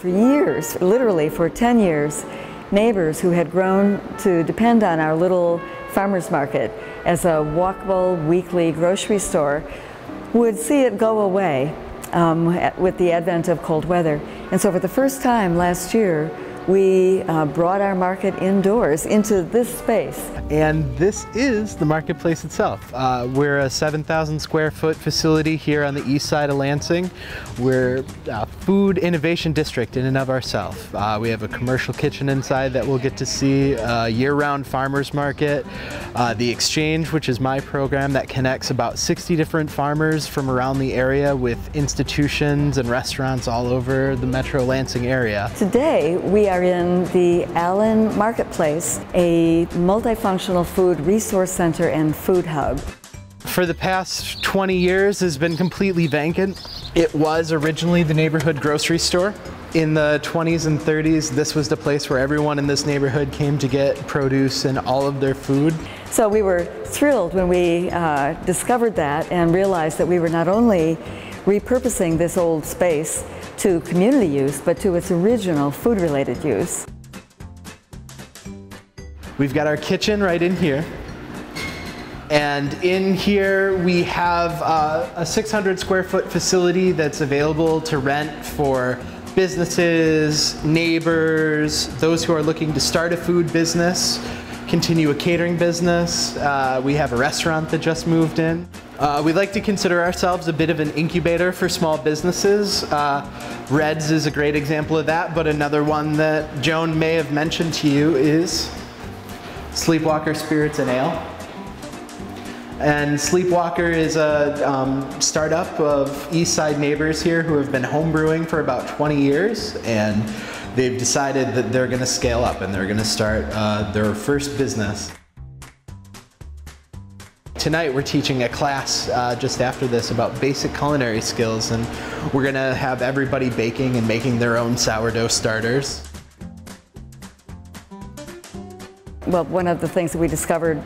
for years, literally for 10 years, neighbors who had grown to depend on our little farmers market as a walkable weekly grocery store would see it go away with the advent of cold weather. And so for the first time last year, we brought our market indoors into this space. And this is the marketplace itself. We're a 7,000 square foot facility here on the east side of Lansing. We're a food innovation district in and of ourselves. We have a commercial kitchen inside that we'll get to see, a year-round farmers market, the Exchange, which is my program that connects about 60 different farmers from around the area with institutions and restaurants all over the metro Lansing area. Today we are in the Allen Marketplace, a multifunctional food resource center and food hub. For the past 20 years has been completely vacant. It was originally the neighborhood grocery store. In the 20s and 30s, this was the place where everyone in this neighborhood came to get produce and all of their food. So we were thrilled when we discovered that and realized that we were not only repurposing this old space to community use, but to its original food-related use. We've got our kitchen right in here. And in here we have a 600 square foot facility that's available to rent for businesses, neighbors, those who are looking to start a food business, continue a catering business. We have a restaurant that just moved in. We like to consider ourselves a bit of an incubator for small businesses. Reds is a great example of that, but another one that Joan may have mentioned to you is Sleepwalker Spirits and Ale. And Sleepwalker is a startup of East Side neighbors here who have been homebrewing for about 20 years, and they've decided that they're going to scale up and they're going to start their first business. Tonight we're teaching a class just after this about basic culinary skills, and we're going to have everybody baking and making their own sourdough starters. Well, one of the things that we discovered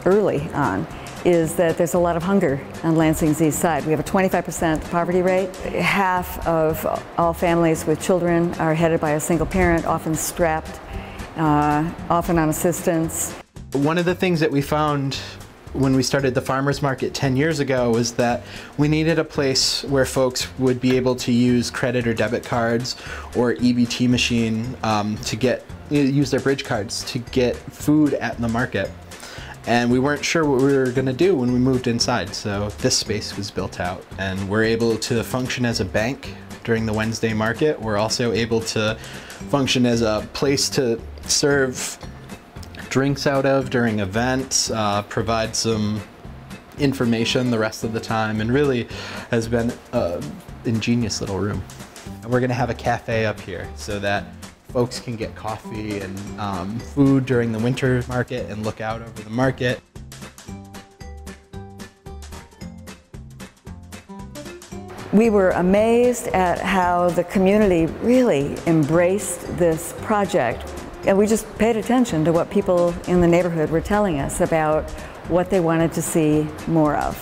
early on is that there's a lot of hunger on Lansing's east side. We have a 25% poverty rate. Half of all families with children are headed by a single parent, often strapped, often on assistance. One of the things that we found when we started the farmers market 10 years ago was that we needed a place where folks would be able to use credit or debit cards or EBT machine to use their bridge cards to get food at the market. And we weren't sure what we were going to do when we moved inside, so this space was built out, and we're able to function as a bank during the Wednesday market. We're also able to function as a place to serve drinks out of during events, provide some information the rest of the time, and really has been an ingenious little room. And we're going to have a cafe up here so that folks can get coffee and food during the winter market and look out over the market. We were amazed at how the community really embraced this project. And we just paid attention to what people in the neighborhood were telling us about what they wanted to see more of.